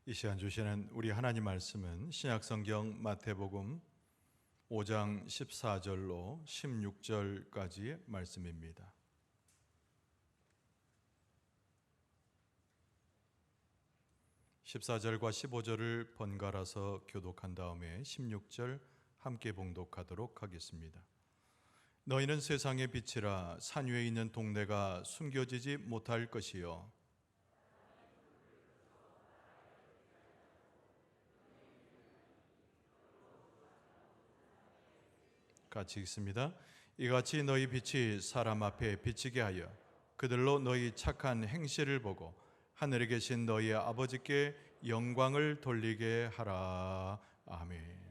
이 시간 주시는 우리 하나님 말씀은 신약성경 마태복음 5장 14절로 16절까지의 말씀입니다. (14절과 15절을) 번갈아서 교독한 다음에 16절 함께 봉독하도록 하겠습니다. 너희는 세상의 빛이라. 산 위에 있는 동네가 숨겨지지 못할 것이요 같이 읽습니다. 이같이 너희 빛이 사람 앞에 비치게 하여 그들로 너희 착한 행실을 보고 하늘에 계신 너희 아버지께 영광을 돌리게 하라. 아멘.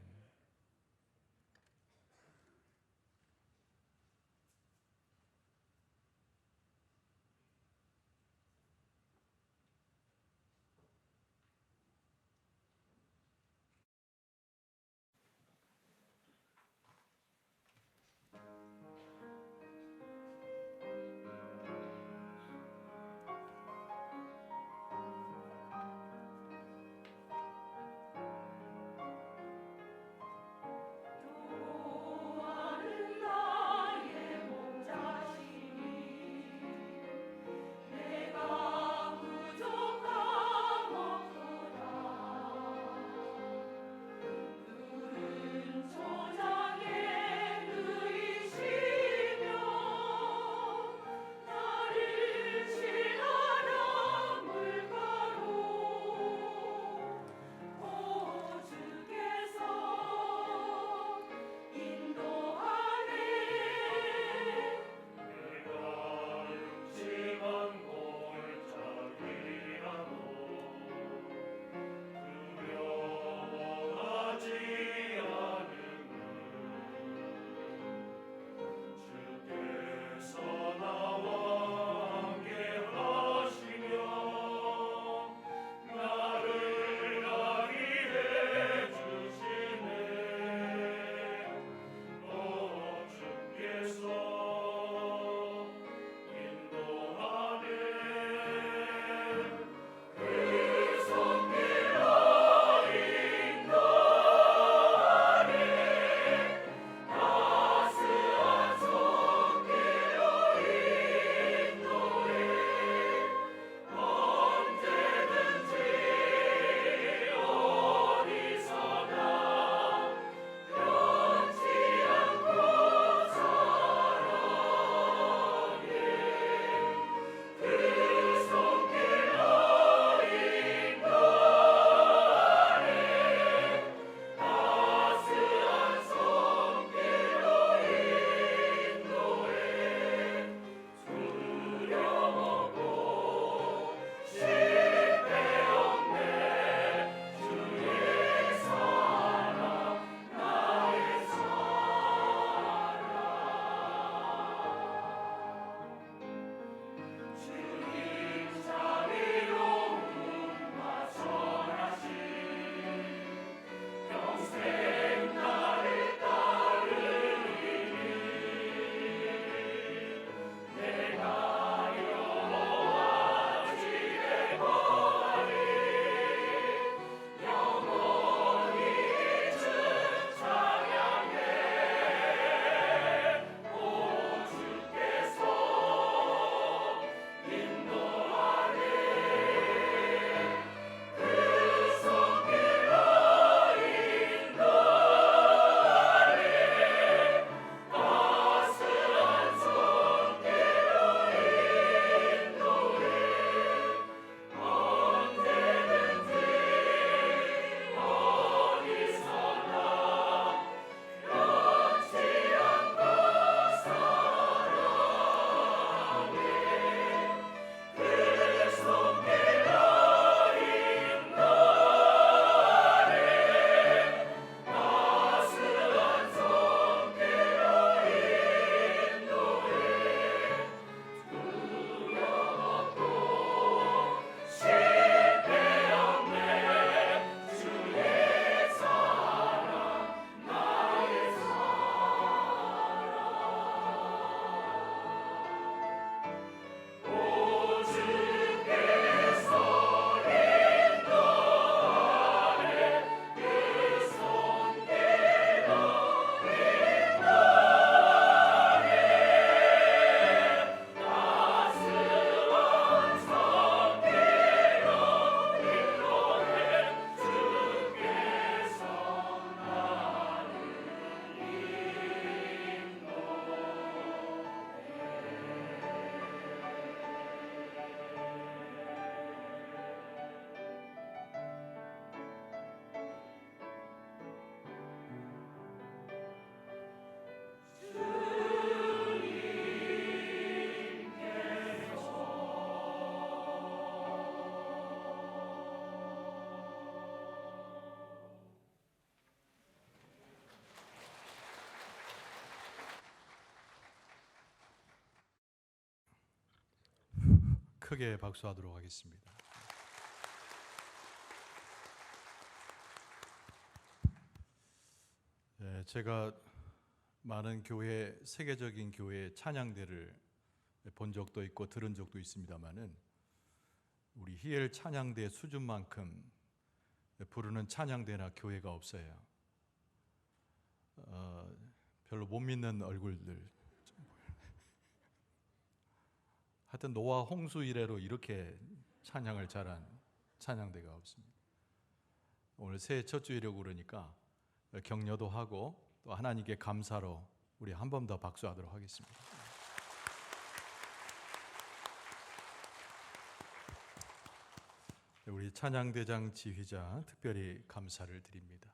크게 박수하도록 하겠습니다. 제가 많은 교회, 세계적인 교회 찬양대를 본 적도 있고 들은 적도 있습니다만은 우리 히엘 찬양대 수준만큼 부르는 찬양대나 교회가 없어요. 별로 못 믿는 얼굴들. 하여튼 노아 홍수 이래로 이렇게 찬양을 잘한 찬양대가 없습니다. 오늘 새해 첫 주일이라고 그러니까 격려도 하고 또 하나님께 감사로 우리 한 번 더 박수하도록 하겠습니다. 우리 찬양대장 지휘자 특별히 감사를 드립니다.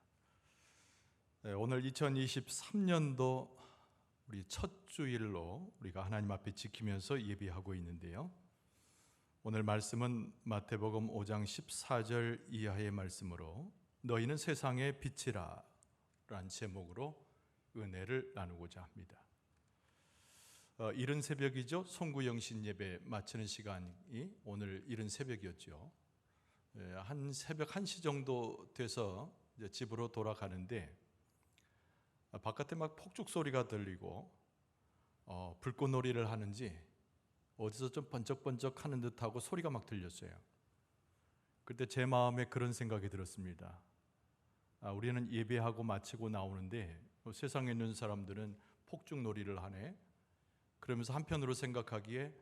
오늘 2023년도 우리 첫 주일로 우리가 하나님 앞에 지키면서 예배하고 있는데요. 오늘 말씀은 마태복음 5장 14절 이하의 말씀으로 너희는 세상의 빛이라 라는 제목으로 은혜를 나누고자 합니다. 이른 새벽이죠. 송구영신 예배 마치는 시간이 오늘 이른 새벽이었죠. 한 새벽 1시 정도 돼서 이제 집으로 돌아가는데 바깥에 막 폭죽 소리가 들리고 불꽃놀이를 하는지 어디서 좀 번쩍번쩍 하는 듯하고 소리가 막 들렸어요. 그때 제 마음에 그런 생각이 들었습니다. 우리는 예배하고 마치고 나오는데 세상에 있는 사람들은 폭죽놀이를 하네. 그러면서 한편으로 생각하기에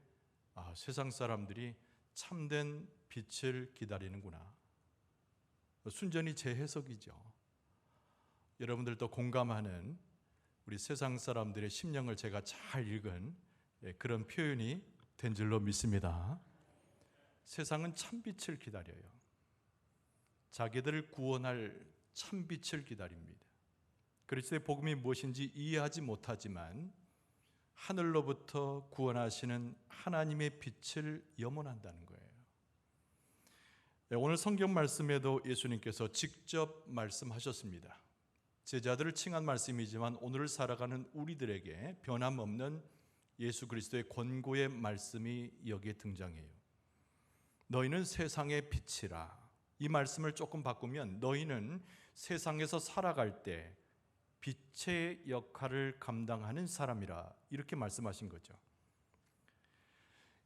세상 사람들이 참된 빛을 기다리는구나. 순전히 제 해석이죠. 여러분들도 공감하는 우리 세상 사람들의 심령을 제가 잘 읽은 그런 표현이 된 줄로 믿습니다. 세상은 참빛을 기다려요. 자기들을 구원할 참빛을 기다립니다. 그리스도의 복음이 무엇인지 이해하지 못하지만 하늘로부터 구원하시는 하나님의 빛을 염원한다는 거예요. 오늘 성경 말씀에도 예수님께서 직접 말씀하셨습니다. 제자들을 칭한 말씀이지만 오늘을 살아가는 우리들에게 변함없는 예수 그리스도의 권고의 말씀이 여기에 등장해요. 너희는 세상의 빛이라. 이 말씀을 조금 바꾸면 너희는 세상에서 살아갈 때 빛의 역할을 감당하는 사람이라 이렇게 말씀하신 거죠.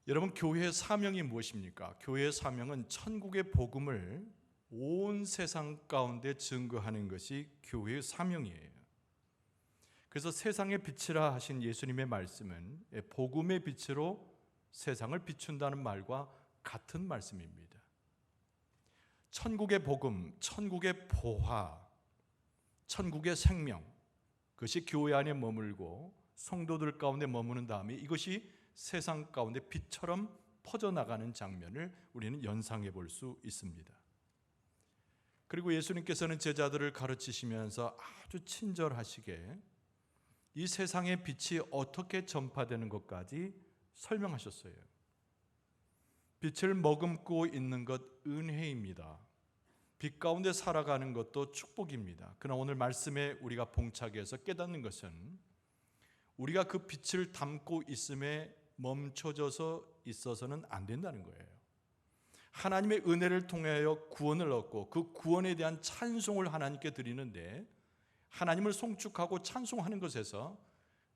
여러분, 교회의 사명이 무엇입니까? 교회의 사명은 천국의 복음을 온 세상 가운데 증거하는 것이 교회의 사명이에요. 그래서 세상의 빛이라 하신 예수님의 말씀은 복음의 빛으로 세상을 비춘다는 말과 같은 말씀입니다. 천국의 복음, 천국의 보화, 천국의 생명, 그것이 교회 안에 머물고 성도들 가운데 머무는 다음에 이것이 세상 가운데 빛처럼 퍼져나가는 장면을 우리는 연상해 볼 수 있습니다. 그리고 예수님께서는 제자들을 가르치시면서 아주 친절하시게 이 세상의 빛이 어떻게 전파되는 것까지 설명하셨어요. 빛을 머금고 있는 것 은혜입니다. 빛 가운데 살아가는 것도 축복입니다. 그러나 오늘 말씀에 우리가 봉착해서 깨닫는 것은 우리가 그 빛을 담고 있음에 멈춰져서 있어서는 안 된다는 거예요. 하나님의 은혜를 통하여 구원을 얻고 그 구원에 대한 찬송을 하나님께 드리는데 하나님을 송축하고 찬송하는 것에서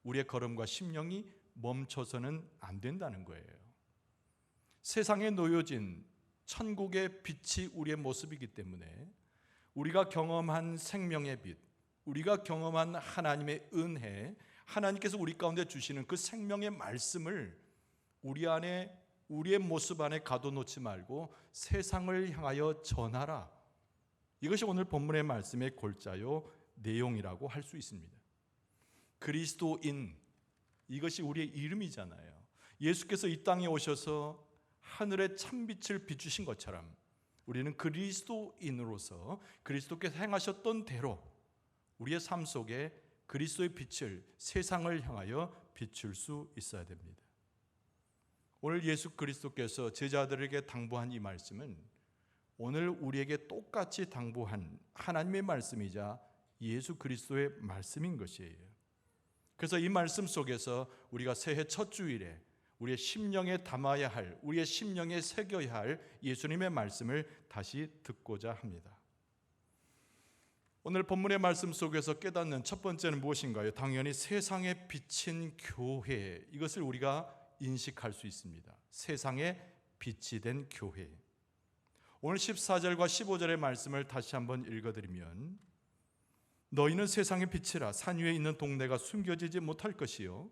우리의 걸음과 심령이 멈춰서는 안 된다는 거예요. 세상에 놓여진 천국의 빛이 우리의 모습이기 때문에 우리가 경험한 생명의 빛, 우리가 경험한 하나님의 은혜, 하나님께서 우리 가운데 주시는 그 생명의 말씀을 우리 안에, 우리의 모습 안에 가둬놓지 말고 세상을 향하여 전하라. 이것이 오늘 본문의 말씀의 골자요 내용이라고 할 수 있습니다. 그리스도인, 이것이 우리의 이름이잖아요. 예수께서 이 땅에 오셔서 하늘의 참빛을 비추신 것처럼 우리는 그리스도인으로서 그리스도께서 행하셨던 대로 우리의 삶 속에 그리스도의 빛을 세상을 향하여 비출 수 있어야 됩니다. 오늘 예수 그리스도께서 제자들에게 당부한 이 말씀은 오늘 우리에게 똑같이 당부한 하나님의 말씀이자 예수 그리스도의 말씀인 것이에요. 그래서 이 말씀 속에서 우리가 새해 첫 주일에 우리의 심령에 담아야 할, 우리의 심령에 새겨야 할 예수님의 말씀을 다시 듣고자 합니다. 오늘 본문의 말씀 속에서 깨닫는 첫 번째는 무엇인가요? 당연히 세상에 비친 교회, 이것을 우리가 인식할 수 있습니다. 세상에 빛이 된 교회. 오늘 14절과 15절의 말씀을 다시 한번 읽어드리면, 너희는 세상의 빛이라. 산 위에 있는 동네가 숨겨지지 못할 것이요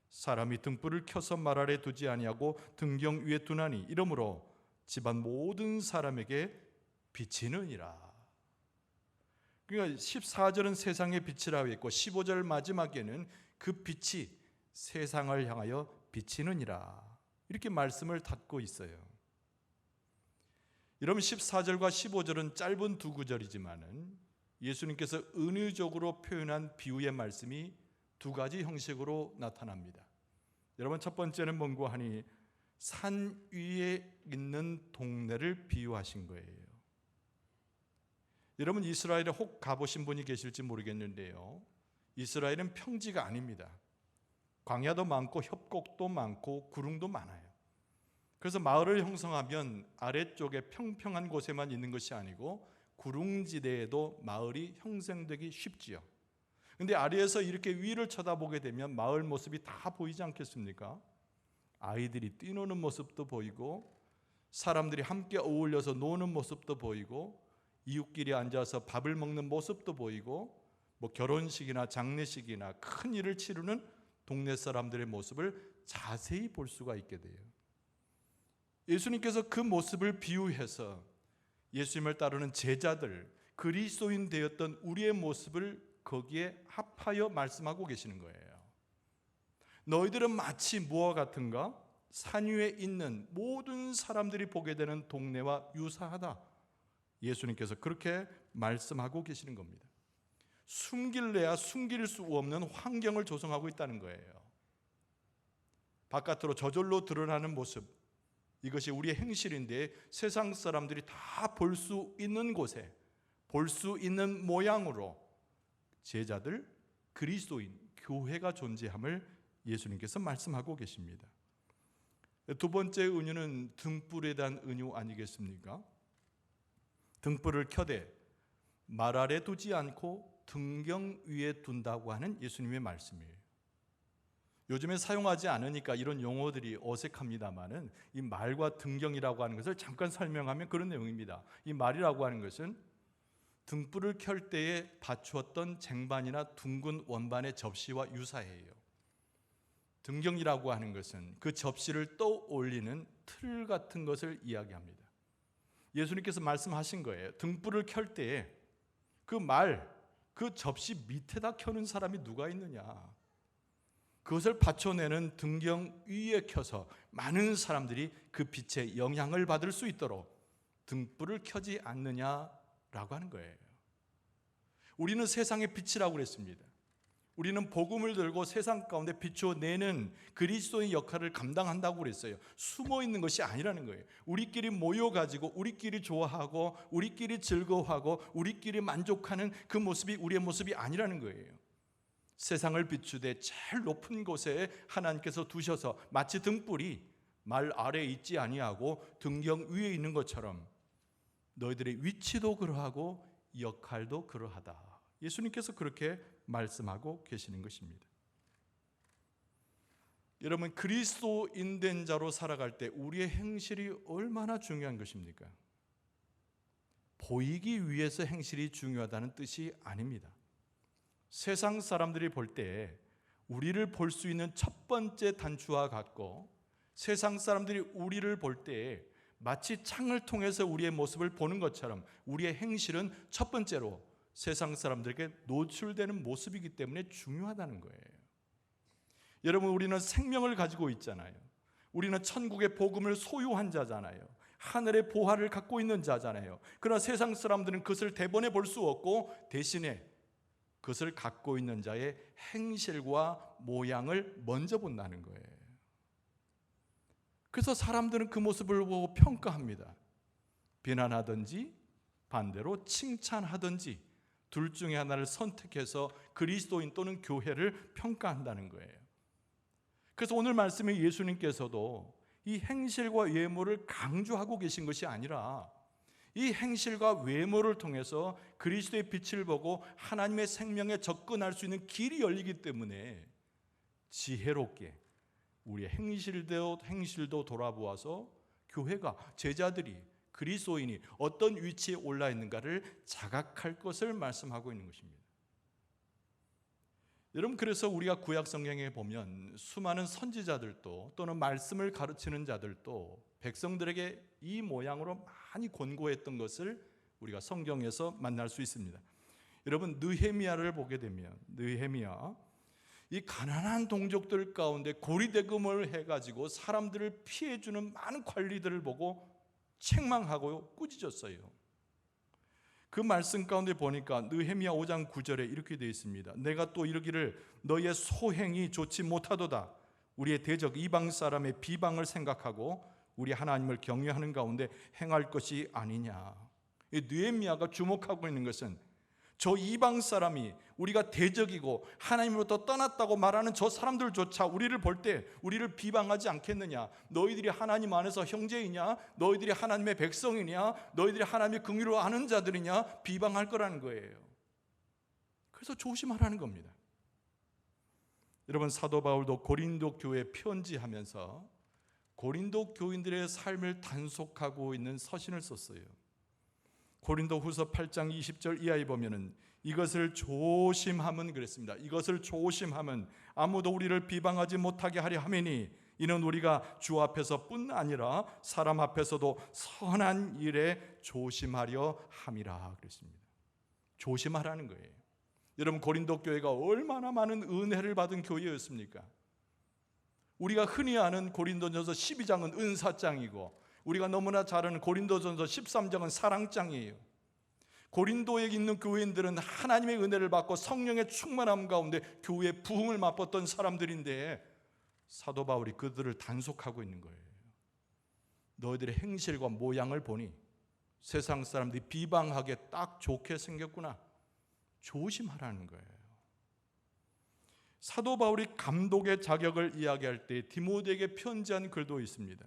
사람이 등불을 켜서 말 아래 두지 아니하고 등경 위에 두나니 이러므로 집안 모든 사람에게 비치느니라. 그러니까 14절은 세상의 빛이라고 했고 15절 마지막에는 그 빛이 세상을 향하여 비치느니라, 이렇게 말씀을 닫고 있어요. 여러분, 14절과 15절은 짧은 두 구절이지만은 예수님께서 은유적으로 표현한 비유의 말씀이 두 가지 형식으로 나타납니다. 여러분, 첫 번째는 뭔가 하니 산 위에 있는 동네를 비유하신 거예요. 여러분, 이스라엘에 혹 가보신 분이 계실지 모르겠는데요, 이스라엘은 평지가 아닙니다. 광야도 많고 협곡도 많고 구릉도 많아요. 그래서 마을을 형성하면 아래쪽에 평평한 곳에만 있는 것이 아니고 구릉지대에도 마을이 형성되기 쉽지요. 근데 아래에서 이렇게 위를 쳐다보게 되면 마을 모습이 다 보이지 않겠습니까? 아이들이 뛰노는 모습도 보이고 사람들이 함께 어울려서 노는 모습도 보이고 이웃끼리 앉아서 밥을 먹는 모습도 보이고 결혼식이나 장례식이나 큰 일을 치르는 동네 사람들의 모습을 자세히 볼 수가 있게 돼요. 예수님께서 그 모습을 비유해서 예수님을 따르는 제자들, 그리스도인 되었던 우리의 모습을 거기에 합하여 말씀하고 계시는 거예요. 너희들은 마치 무엇 같은가? 산 위에 있는 모든 사람들이 보게 되는 동네와 유사하다. 예수님께서 그렇게 말씀하고 계시는 겁니다. 숨길래야 숨길 수 없는 환경을 조성하고 있다는 거예요. 바깥으로 저절로 드러나는 모습, 이것이 우리의 행실인데 세상 사람들이 다 볼 수 있는 곳에, 볼 수 있는 모양으로 제자들, 그리스도인, 교회가 존재함을 예수님께서 말씀하고 계십니다. 두 번째 은유는 등불에 대한 은유 아니겠습니까? 등불을 켜되 말 아래 두지 않고 등경 위에 둔다고 하는 예수님의 말씀이에요. 요즘에 사용하지 않으니까 이런 용어들이 어색합니다만은 이 말과 등경이라고 하는 것을 잠깐 설명하면 그런 내용입니다. 이 말이라고 하는 것은 등불을 켤 때에 받추었던 쟁반이나 둥근 원반의 접시와 유사해요. 등경이라고 하는 것은 그 접시를 떠올리는 틀 같은 것을 이야기합니다. 예수님께서 말씀하신 거예요. 등불을 켤 때에 그 접시 밑에다 켜는 사람이 누가 있느냐? 그것을 받쳐내는 등경 위에 켜서 많은 사람들이 그 빛에 영향을 받을 수 있도록 등불을 켜지 않느냐라고 하는 거예요. 우리는 세상의 빛이라고 그랬습니다. 우리는 복음을 들고 세상 가운데 비춰내는 그리스도의 역할을 감당한다고 그랬어요. 숨어 있는 것이 아니라는 거예요. 우리끼리 모여가지고 우리끼리 좋아하고 우리끼리 즐거워하고 우리끼리 만족하는 그 모습이 우리의 모습이 아니라는 거예요. 세상을 비추되 제일 높은 곳에 하나님께서 두셔서 마치 등불이 말 아래에 있지 아니하고 등경 위에 있는 것처럼 너희들의 위치도 그러하고 역할도 그러하다. 예수님께서 그렇게 말씀하고 계시는 것입니다. 여러분, 그리스도인 된 자로 살아갈 때 우리의 행실이 얼마나 중요한 것입니까? 보이기 위해서 행실이 중요하다는 뜻이 아닙니다. 세상 사람들이 볼 때 우리를 볼 수 있는 첫 번째 단추와 같고 세상 사람들이 우리를 볼 때 마치 창을 통해서 우리의 모습을 보는 것처럼 우리의 행실은 첫 번째로 세상 사람들에게 노출되는 모습이기 때문에 중요하다는 거예요. 여러분, 우리는 생명을 가지고 있잖아요. 우리는 천국의 복음을 소유한 자잖아요. 하늘의 보화를 갖고 있는 자잖아요. 그러나 세상 사람들은 그것을 대번에 볼 수 없고 대신에 그것을 갖고 있는 자의 행실과 모양을 먼저 본다는 거예요. 그래서 사람들은 그 모습을 보고 평가합니다. 비난하든지 반대로 칭찬하든지 둘 중에 하나를 선택해서 그리스도인 또는 교회를 평가한다는 거예요. 그래서 오늘 말씀에 예수님께서도 이 행실과 외모를 강조하고 계신 것이 아니라 이 행실과 외모를 통해서 그리스도의 빛을 보고 하나님의 생명에 접근할 수 있는 길이 열리기 때문에 지혜롭게 우리의 행실도 돌아보아서 교회가, 제자들이, 그리스도인이 어떤 위치에 올라 있는가를 자각할 것을 말씀하고 있는 것입니다. 여러분, 그래서 우리가 구약 성경에 보면 수많은 선지자들도 또는 말씀을 가르치는 자들도 백성들에게 이 모양으로 많이 권고했던 것을 우리가 성경에서 만날 수 있습니다. 여러분, 느헤미야를 보게 되면 느헤미야 이 가난한 동족들 가운데 고리대금을 해가지고 사람들을 피해주는 많은 관리들을 보고 책망하고 꾸짖었어요. 그 말씀 가운데 보니까 느헤미야 5장 9절에 이렇게 되어 있습니다. 내가 또 이르기를 너의 소행이 좋지 못하도다. 우리의 대적 이방 사람의 비방을 생각하고 우리 하나님을 경외하는 가운데 행할 것이 아니냐. 이 느헤미야가 주목하고 있는 것은 저 이방 사람이 우리가 대적이고 하나님으로부터 떠났다고 말하는 저 사람들조차 우리를 볼 때 우리를 비방하지 않겠느냐. 너희들이 하나님 안에서 형제이냐, 너희들이 하나님의 백성이냐, 너희들이 하나님의 긍휼을 아는 자들이냐, 비방할 거라는 거예요. 그래서 조심하라는 겁니다. 여러분, 사도 바울도 고린도 교회에 편지하면서 고린도 교인들의 삶을 단속하고 있는 서신을 썼어요. 고린도 후서 8장 20절 이하에 보면은 이것을 조심함은 그랬습니다. 이것을 조심함은 아무도 우리를 비방하지 못하게 하려 함이니 이는 우리가 주 앞에서뿐 아니라 사람 앞에서도 선한 일에 조심하려 함이라 그랬습니다. 조심하라는 거예요. 여러분, 고린도 교회가 얼마나 많은 은혜를 받은 교회였습니까? 우리가 흔히 아는 고린도전서 12장은 은사장이고 우리가 너무나 잘 아는 고린도전서 13장은 사랑장이에요. 고린도에 있는 교인들은 하나님의 은혜를 받고 성령의 충만함 가운데 교회의 부흥을 맛봤던 사람들인데 사도 바울이 그들을 단속하고 있는 거예요. 너희들의 행실과 모양을 보니 세상 사람들이 비방하게 딱 좋게 생겼구나. 조심하라는 거예요. 사도 바울이 감독의 자격을 이야기할 때 디모데에게 편지한 글도 있습니다.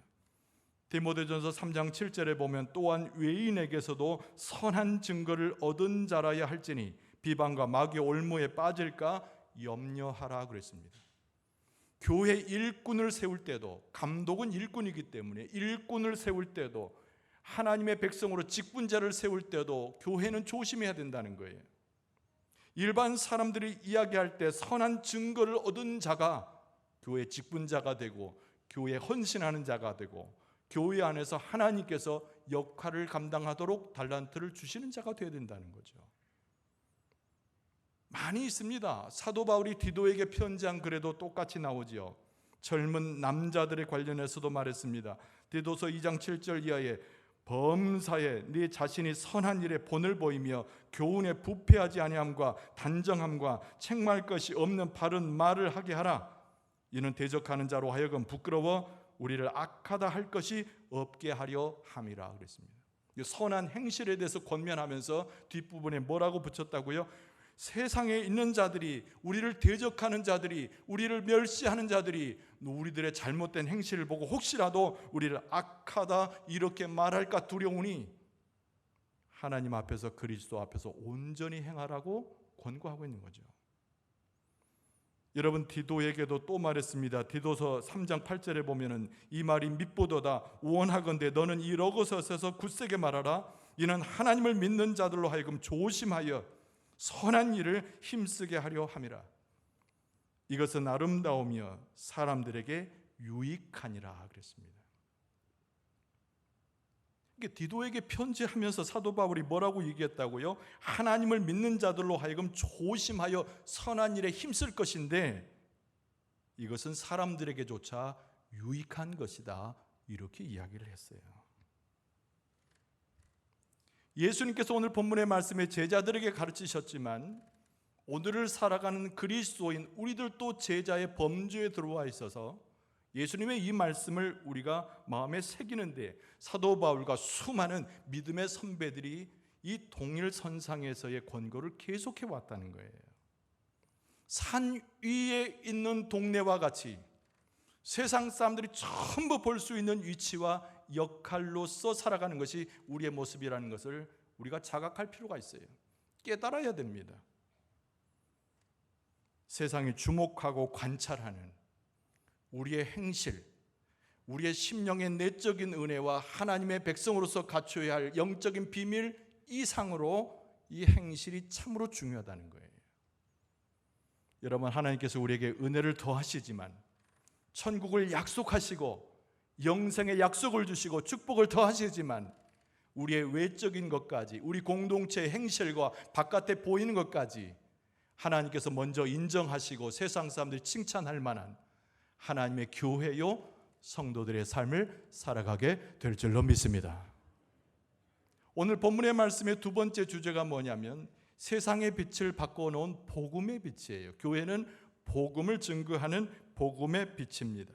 디모데전서 3장 7절에 보면 또한 외인에게서도 선한 증거를 얻은 자라야 할지니 비방과 마귀의 올무에 빠질까 염려하라 그랬습니다. 교회 일꾼을 세울 때도, 감독은 일꾼이기 때문에 일꾼을 세울 때도, 하나님의 백성으로 직분자를 세울 때도 교회는 조심해야 된다는 거예요. 일반 사람들이 이야기할 때 선한 증거를 얻은 자가 교회 직분자가 되고 교회에 헌신하는 자가 되고 교회 안에서 하나님께서 역할을 감당하도록 달란트를 주시는 자가 되어야 된다는 거죠. 많이 있습니다. 사도 바울이 디도에게 편지한 글에도 똑같이 나오지요. 젊은 남자들에 관련해서도 말했습니다. 디도서 2장 7절 이하에 범사에 네 자신이 선한 일에 본을 보이며 교훈에 부패하지 아니함과 단정함과 책망할 것이 없는 바른 말을 하게 하라. 이는 대적하는 자로 하여금 부끄러워 우리를 악하다 할 것이 없게 하려 함이라 그랬습니다. 선한 행실에 대해서 권면하면서 뒷부분에 뭐라고 붙였다고요? 세상에 있는 자들이, 우리를 대적하는 자들이, 우리를 멸시하는 자들이 우리들의 잘못된 행실을 보고 혹시라도 우리를 악하다 이렇게 말할까 두려우니 하나님 앞에서 그리스도 앞에서 온전히 행하라고 권고하고 있는 거죠. 여러분, 디도에게도 또 말했습니다. 디도서 3장 8절에 보면은 이 말이 밉보도다. 원하건대 너는 이 러거섯에서 굳세게 말하라. 이는 하나님을 믿는 자들로 하여금 조심하여 선한 일을 힘쓰게 하려 함이라. 이것은 아름다우며 사람들에게 유익하니라 그랬습니다. 디도에게 편지하면서 사도 바울이 뭐라고 얘기했다고요? 하나님을 믿는 자들로 하여금 조심하여 선한 일에 힘쓸 것인데 이것은 사람들에게조차 유익한 것이다, 이렇게 이야기를 했어요. 예수님께서 오늘 본문의 말씀에 제자들에게 가르치셨지만 오늘을 살아가는 그리스도인 우리들도 제자의 범주에 들어와 있어서 예수님의 이 말씀을 우리가 마음에 새기는데 사도 바울과 수많은 믿음의 선배들이 이 동일선상에서의 권고를 계속해 왔다는 거예요. 산 위에 있는 동네와 같이 세상 사람들이 전부 볼 수 있는 위치와 역할로서 살아가는 것이 우리의 모습이라는 것을 우리가 자각할 필요가 있어요. 깨달아야 됩니다. 세상이 주목하고 관찰하는 우리의 행실, 우리의 심령의 내적인 은혜와 하나님의 백성으로서 갖춰야 할 영적인 비밀 이상으로 이 행실이 참으로 중요하다는 거예요. 여러분, 하나님께서 우리에게 은혜를 더하시지만 천국을 약속하시고 영생의 약속을 주시고 축복을 더하시지만 우리의 외적인 것까지, 우리 공동체의 행실과 바깥에 보이는 것까지 하나님께서 먼저 인정하시고 세상 사람들이 칭찬할 만한 하나님의 교회요 성도들의 삶을 살아가게 될 줄로 믿습니다. 오늘 본문의 말씀의 두 번째 주제가 뭐냐면 세상의 빛을 바꿔놓은 복음의 빛이에요. 교회는 복음을 증거하는 복음의 빛입니다.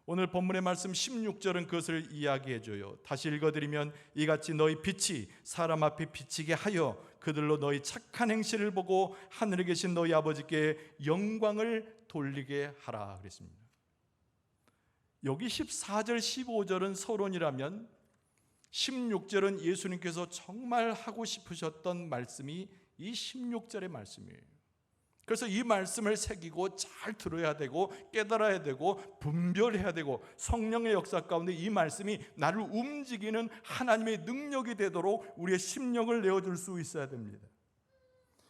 오늘 본문의 말씀 16절은 그것을 이야기해줘요. 다시 읽어드리면 이같이 너희 빛이 사람 앞에 비치게 하여 그들로 너희 착한 행실을 보고 하늘에 계신 너희 아버지께 영광을 돌리게 하라 그랬습니다. 여기 14절 15절은 서론이라면 16절은 예수님께서 정말 하고 싶으셨던 말씀이 이 16절의 말씀이에요. 그래서 이 말씀을 새기고 잘 들어야 되고 깨달아야 되고 분별해야 되고 성령의 역사 가운데 이 말씀이 나를 움직이는 하나님의 능력이 되도록 우리의 심령을 내어줄 수 있어야 됩니다.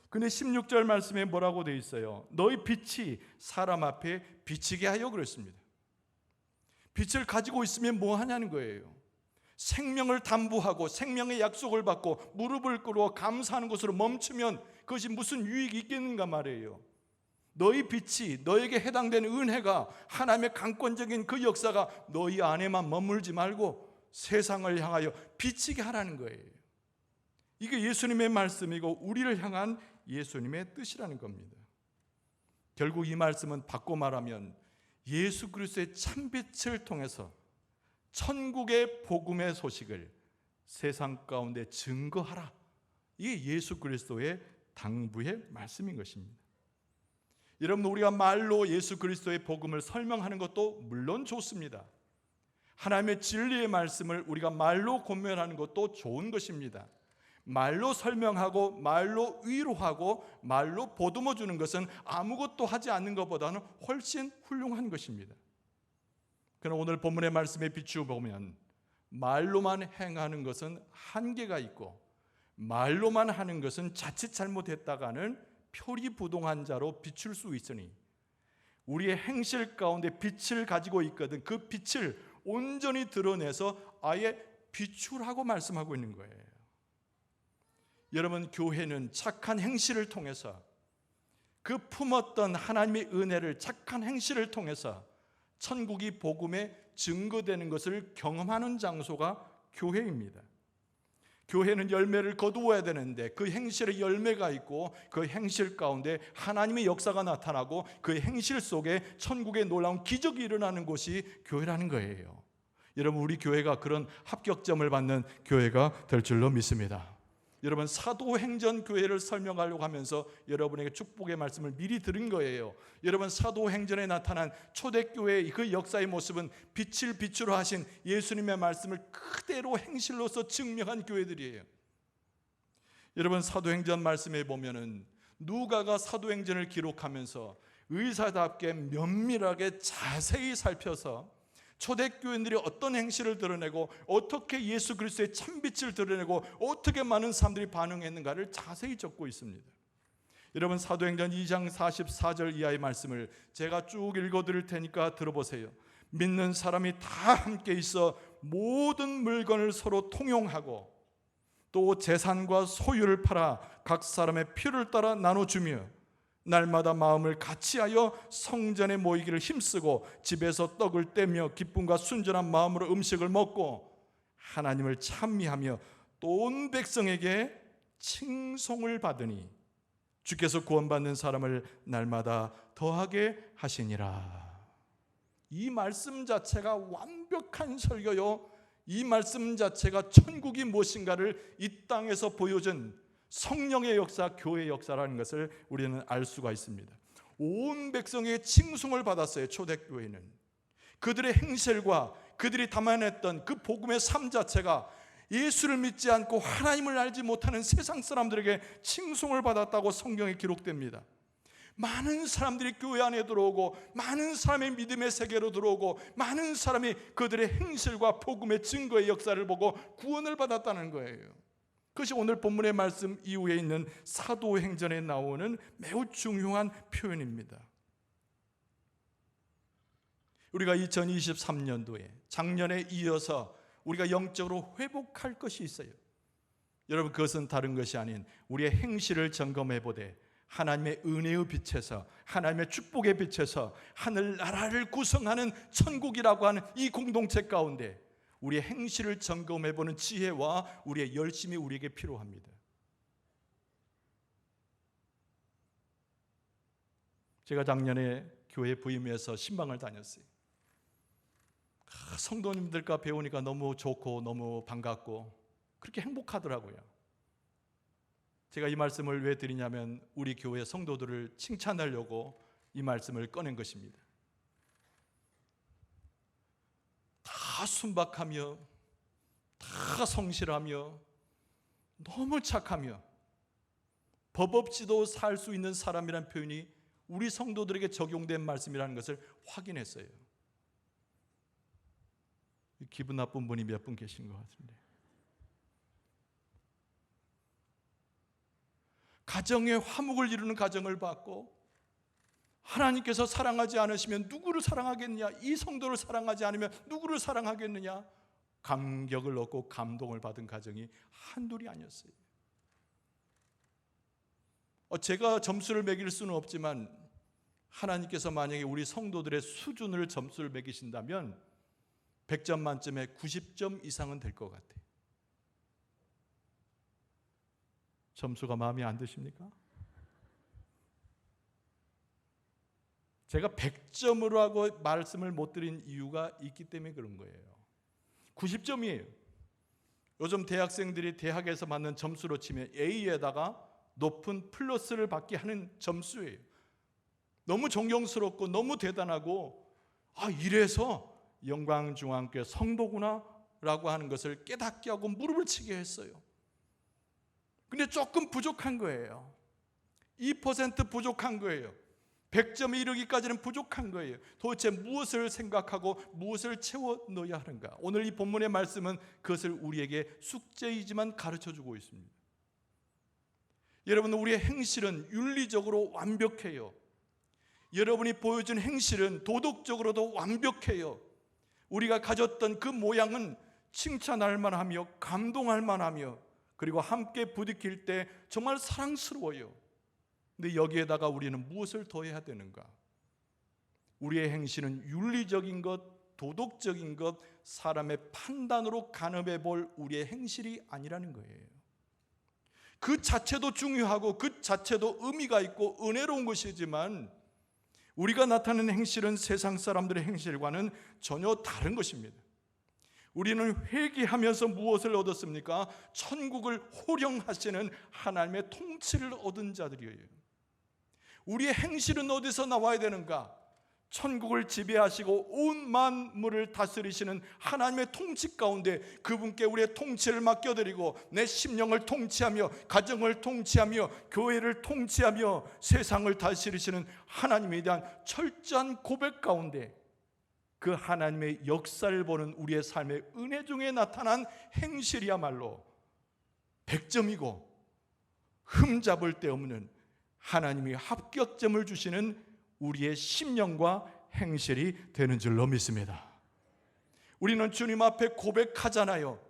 근데 16절 말씀에 뭐라고 되어 있어요? 너희 빛이 사람 앞에 비치게 하여 그랬습니다. 빛을 가지고 있으면 뭐 하냐는 거예요. 생명을 담보하고 생명의 약속을 받고 무릎을 꿇어 감사하는 것으로 멈추면 그것이 무슨 유익이 있겠는가 말이에요. 너희 빛이, 너에게 해당되는 은혜가, 하나님의 강권적인 그 역사가 너희 안에만 머물지 말고 세상을 향하여 비치게 하라는 거예요. 이게 예수님의 말씀이고 우리를 향한 예수님의 뜻이라는 겁니다. 결국 이 말씀은 바꿔 말하면 예수 그리스도의 참빛을 통해서 천국의 복음의 소식을 세상 가운데 증거하라. 이게 예수 그리스도의 당부의 말씀인 것입니다. 여러분, 우리가 말로 예수 그리스도의 복음을 설명하는 것도 물론 좋습니다. 하나님의 진리의 말씀을 우리가 말로 권면하는 것도 좋은 것입니다. 말로 설명하고 말로 위로하고 말로 보듬어 주는 것은 아무것도 하지 않는 것보다는 훨씬 훌륭한 것입니다. 그러나 오늘 본문의 말씀에 비추어 보면 말로만 행하는 것은 한계가 있고 말로만 하는 것은 자칫 잘못했다가는 표리부동한 자로 비출 수 있으니 우리의 행실 가운데 빛을 가지고 있거든 그 빛을 온전히 드러내서 아예 비추라고 말씀하고 있는 거예요. 여러분, 교회는 착한 행실을 통해서 그 품었던 하나님의 은혜를 착한 행실을 통해서 천국이 복음에 증거되는 것을 경험하는 장소가 교회입니다. 교회는 열매를 거두어야 되는데 그 행실에 열매가 있고 그 행실 가운데 하나님의 역사가 나타나고 그 행실 속에 천국의 놀라운 기적이 일어나는 곳이 교회라는 거예요. 여러분, 우리 교회가 그런 합격점을 받는 교회가 될 줄로 믿습니다. 여러분, 사도행전 교회를 설명하려고 하면서 여러분에게 축복의 말씀을 미리 드린 거예요. 여러분, 사도행전에 나타난 초대교회의 그 역사의 모습은 빛을 빛으로 하신 예수님의 말씀을 그대로 행실로서 증명한 교회들이에요. 여러분, 사도행전 말씀에 보면은 누가가 사도행전을 기록하면서 의사답게 면밀하게 자세히 살펴서 초대교인들이 어떤 행실을 드러내고 어떻게 예수 그리스도의 참빛을 드러내고 어떻게 많은 사람들이 반응했는가를 자세히 적고 있습니다. 여러분, 사도행전 2장 44절 이하의 말씀을 제가 쭉 읽어드릴 테니까 들어보세요. 믿는 사람이 다 함께 있어 모든 물건을 서로 통용하고 또 재산과 소유를 팔아 각 사람의 필요를 따라 나눠주며 날마다 마음을 같이하여 성전에 모이기를 힘쓰고 집에서 떡을 떼며 기쁨과 순전한 마음으로 음식을 먹고 하나님을 찬미하며 또 온 백성에게 칭송을 받으니 주께서 구원받는 사람을 날마다 더하게 하시니라. 이 말씀 자체가 완벽한 설교요, 이 말씀 자체가 천국이 무엇인가를 이 땅에서 보여준 성령의 역사, 교회의 역사라는 것을 우리는 알 수가 있습니다. 온 백성의 칭송을 받았어요. 초대교회는 그들의 행실과 그들이 담아냈던 그 복음의 삶 자체가 예수를 믿지 않고 하나님을 알지 못하는 세상 사람들에게 칭송을 받았다고 성경에 기록됩니다. 많은 사람들이 교회 안에 들어오고, 많은 사람의 믿음의 세계로 들어오고, 많은 사람이 그들의 행실과 복음의 증거의 역사를 보고 구원을 받았다는 거예요. 그것이 오늘 본문의 말씀 이후에 있는 사도행전에 나오는 매우 중요한 표현입니다. 우리가 2023년도에 작년에 이어서 우리가 영적으로 회복할 것이 있어요. 여러분, 그것은 다른 것이 아닌 우리의 행실을 점검해 보되 하나님의 은혜의 빛에서, 하나님의 축복의 빛에서 하늘나라를 구성하는 천국이라고 하는 이 공동체 가운데 우리의 행실을 점검해 보는 지혜와 우리의 열심이 우리에게 필요합니다. 제가 작년에 교회 부임해서 신방을 다녔어요. 성도님들과 배우니까 너무 좋고 너무 반갑고 그렇게 행복하더라고요. 제가 이 말씀을 왜 드리냐면 우리 교회 성도들을 칭찬하려고 이 말씀을 꺼낸 것입니다. 다 순박하며 다 성실하며 너무 착하며 법 없이도 살 수 있는 사람이라는 표현이 우리 성도들에게 적용된 말씀이라는 것을 확인했어요. 기분 나쁜 분이 몇 분 계신 것 같은데, 가정의 화목을 이루는 가정을 받고 하나님께서 사랑하지 않으시면 누구를 사랑하겠느냐, 이 성도를 사랑하지 않으면 누구를 사랑하겠느냐, 감격을 얻고 감동을 받은 가정이 한둘이 아니었어요. 제가 점수를 매길 수는 없지만 하나님께서 만약에 우리 성도들의 수준을 점수를 매기신다면 100점 만점에 90점 이상은 될 것 같아요. 점수가 마음에 안 드십니까? 제가 100점으로 하고 말씀을 못 드린 이유가 있기 때문에 그런 거예요. 90점이에요. 요즘 대학생들이 대학에서 받는 점수로 치면 A에다가 높은 플러스를 받게 하는 점수예요. 너무 존경스럽고 너무 대단하고, 이래서 영광중앙교회 성도구나 라고 하는 것을 깨닫게 하고 무릎을 치게 했어요. 근데 조금 부족한 거예요. 2% 부족한 거예요. 100점에 이르기까지는 부족한 거예요. 도대체 무엇을 생각하고 무엇을 채워 넣어야 하는가? 오늘 이 본문의 말씀은 그것을 우리에게 숙제이지만 가르쳐주고 있습니다. 여러분, 우리의 행실은 윤리적으로 완벽해요. 여러분이 보여준 행실은 도덕적으로도 완벽해요. 우리가 가졌던 그 모양은 칭찬할 만하며 감동할 만하며 그리고 함께 부딪힐 때 정말 사랑스러워요. 근데 여기에다가 우리는 무엇을 더해야 되는가? 우리의 행실은 윤리적인 것, 도덕적인 것, 사람의 판단으로 가늠해 볼 우리의 행실이 아니라는 거예요. 그 자체도 중요하고 그 자체도 의미가 있고 은혜로운 것이지만 우리가 나타내는 행실은 세상 사람들의 행실과는 전혀 다른 것입니다. 우리는 회개하면서 무엇을 얻었습니까? 천국을 호령하시는 하나님의 통치를 얻은 자들이에요. 우리의 행실은 어디서 나와야 되는가? 천국을 지배하시고 온 만물을 다스리시는 하나님의 통치 가운데 그분께 우리의 통치를 맡겨드리고 내 심령을 통치하며 가정을 통치하며 교회를 통치하며 세상을 다스리시는 하나님에 대한 철저한 고백 가운데 그 하나님의 역사를 보는 우리의 삶의 은혜 중에 나타난 행실이야말로 100점이고 흠잡을 데 없는 하나님이 합격점을 주시는 우리의 심령과 행실이 되는 줄로 믿습니다. 우리는 주님 앞에 고백하잖아요.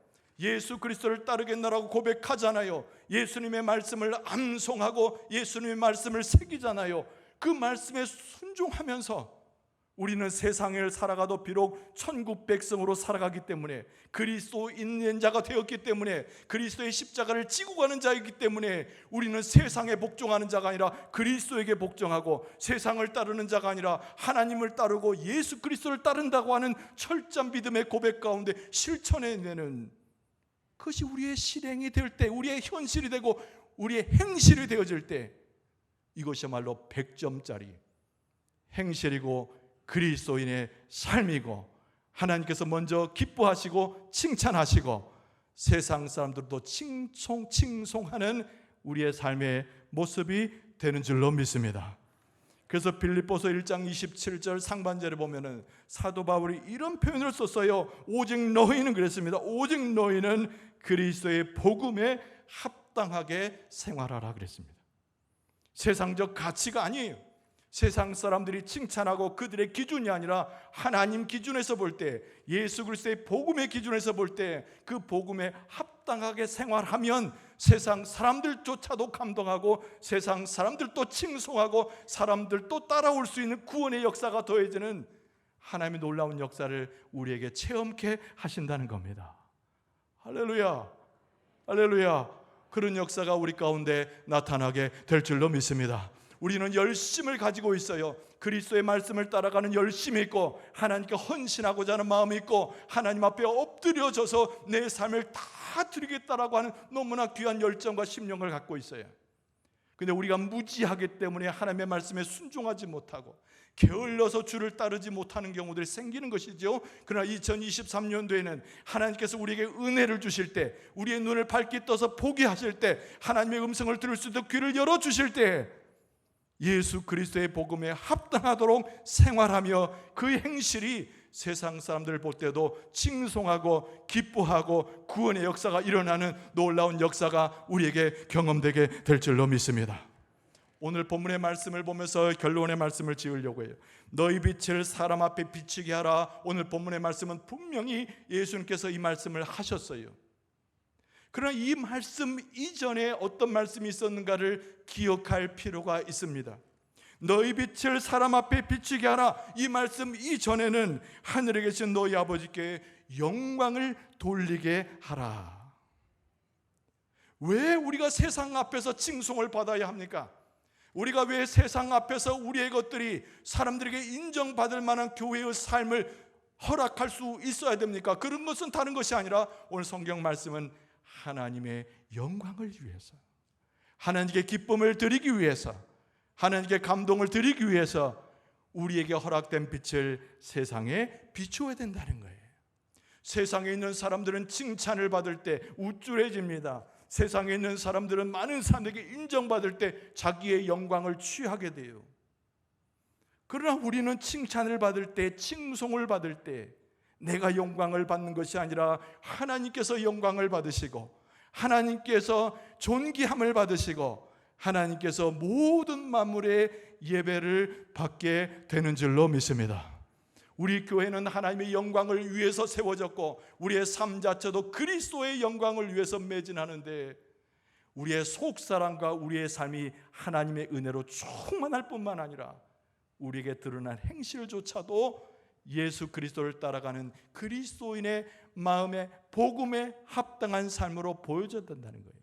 예수 그리스도를 따르겠노라고 고백하잖아요. 예수님의 말씀을 암송하고 예수님의 말씀을 새기잖아요. 그 말씀에 순종하면서 우리는 세상을 살아가도 비록 천국 백성으로 살아가기 때문에 그리스도 있는 자가 되었기 때문에 그리스도의 십자가를 지고 가는 자이기 때문에 우리는 세상에 복종하는 자가 아니라 그리스도에게 복종하고 세상을 따르는 자가 아니라 하나님을 따르고 예수 그리스도를 따른다고 하는 철저한 믿음의 고백 가운데 실천해내는 그것이 우리의 실행이 될 때, 우리의 현실이 되고 우리의 행실이 되어질 때 이것이야말로 100점짜리 행실이고 그리스도인의 삶이고, 하나님께서 먼저 기뻐하시고 칭찬하시고 세상 사람들도 칭송하는 우리의 삶의 모습이 되는 줄로 믿습니다. 그래서 빌립보서 1장 27절 상반절에 보면은 사도 바울이 이런 표현을 썼어요. 오직 너희는 그랬습니다. 오직 너희는 그리스도의 복음에 합당하게 생활하라 그랬습니다. 세상적 가치가 아니에요. 세상 사람들이 칭찬하고 그들의 기준이 아니라 하나님 기준에서 볼 때, 예수 그리스도의 복음의 기준에서 볼 때 그 복음에 합당하게 생활하면 세상 사람들조차도 감동하고 세상 사람들도 칭송하고 사람들도 따라올 수 있는 구원의 역사가 더해지는 하나님의 놀라운 역사를 우리에게 체험케 하신다는 겁니다. 할렐루야, 할렐루야. 그런 역사가 우리 가운데 나타나게 될 줄로 믿습니다. 우리는 열심을 가지고 있어요. 그리스도의 말씀을 따라가는 열심이 있고, 하나님께 헌신하고자 하는 마음이 있고, 하나님 앞에 엎드려져서 내 삶을 다 드리겠다라고 하는 너무나 귀한 열정과 심령을 갖고 있어요. 근데 우리가 무지하기 때문에 하나님의 말씀에 순종하지 못하고 게을러서 주를 따르지 못하는 경우들이 생기는 것이죠. 그러나 2023년도에는 하나님께서 우리에게 은혜를 주실 때, 우리의 눈을 밝게 떠서 보게 하실 때, 하나님의 음성을 들을 수 있도록 귀를 열어주실 때 예수 그리스도의 복음에 합당하도록 생활하며 그 행실이 세상 사람들을 볼 때도 칭송하고 기뻐하고 구원의 역사가 일어나는 놀라운 역사가 우리에게 경험되게 될 줄로 믿습니다. 오늘 본문의 말씀을 보면서 결론의 말씀을 지으려고 해요. 너희 빛을 사람 앞에 비치게 하라. 오늘 본문의 말씀은 분명히 예수님께서 이 말씀을 하셨어요. 그러나 이 말씀 이전에 어떤 말씀이 있었는가를 기억할 필요가 있습니다. 너희 빛을 사람 앞에 비치게 하라. 이 말씀 이전에는 하늘에 계신 너희 아버지께 영광을 돌리게 하라. 왜 우리가 세상 앞에서 칭송을 받아야 합니까? 우리가 왜 세상 앞에서 우리의 것들이 사람들에게 인정받을 만한 교회의 삶을 허락할 수 있어야 됩니까? 그런 것은 다른 것이 아니라 오늘 성경 말씀은 하나님의 영광을 위해서, 하나님께 기쁨을 드리기 위해서, 하나님께 감동을 드리기 위해서 우리에게 허락된 빛을 세상에 비추어야 된다는 거예요. 세상에 있는 사람들은 칭찬을 받을 때 우쭐해집니다. 세상에 있는 사람들은 많은 사람에게 인정받을 때 자기의 영광을 취하게 돼요. 그러나 우리는 칭찬을 받을 때, 칭송을 받을 때 내가 영광을 받는 것이 아니라 하나님께서 영광을 받으시고, 하나님께서 존귀함을 받으시고, 하나님께서 모든 만물의 예배를 받게 되는 줄로 믿습니다. 우리 교회는 하나님의 영광을 위해서 세워졌고, 우리의 삶 자체도 그리스도의 영광을 위해서 매진하는데, 우리의 속사람과 우리의 삶이 하나님의 은혜로 충만할 뿐만 아니라 우리에게 드러난 행실조차도 예수 그리스도를 따라가는 그리스도인의 마음의 복음에 합당한 삶으로 보여져야 된다는 거예요.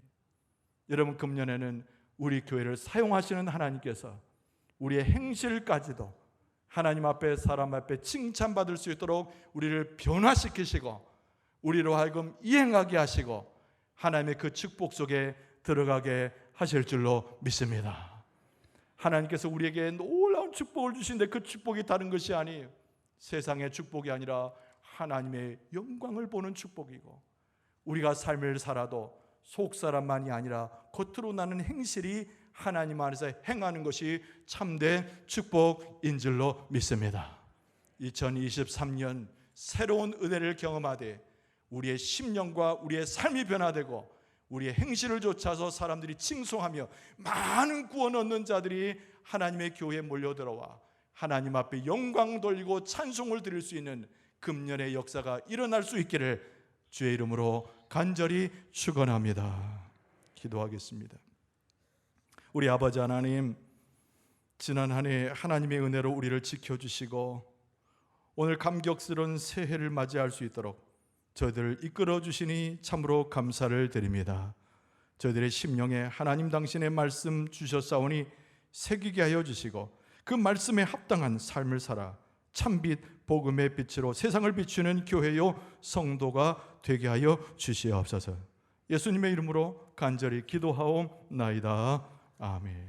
여러분, 금년에는 우리 교회를 사용하시는 하나님께서 우리의 행실까지도 하나님 앞에, 사람 앞에 칭찬받을 수 있도록 우리를 변화시키시고 우리로 하여금 이행하게 하시고 하나님의 그 축복 속에 들어가게 하실 줄로 믿습니다. 하나님께서 우리에게 놀라운 축복을 주시는데 그 축복이 다른 것이 아니에요. 세상의 축복이 아니라 하나님의 영광을 보는 축복이고, 우리가 삶을 살아도 속사람만이 아니라 겉으로 나는 행실이 하나님 안에서 행하는 것이 참된 축복인 줄로 믿습니다. 2023년 새로운 은혜를 경험하되 우리의 심령과 우리의 삶이 변화되고 우리의 행실을 좇아서 사람들이 칭송하며 많은 구원 얻는 자들이 하나님의 교회에 몰려들어와 하나님 앞에 영광 돌리고 찬송을 드릴 수 있는 금년의 역사가 일어날 수 있기를 주의 이름으로 간절히 축원합니다. 기도하겠습니다. 우리 아버지 하나님, 지난 한 해 하나님의 은혜로 우리를 지켜주시고 오늘 감격스러운 새해를 맞이할 수 있도록 저희들을 이끌어 주시니 참으로 감사를 드립니다. 저희들의 심령에 하나님 당신의 말씀 주셨사오니 새기게 하여 주시고 그 말씀에 합당한 삶을 살아 참빛 복음의 빛으로 세상을 비추는 교회요 성도가 되게 하여 주시옵소서. 예수님의 이름으로 간절히 기도하옵나이다. 아멘.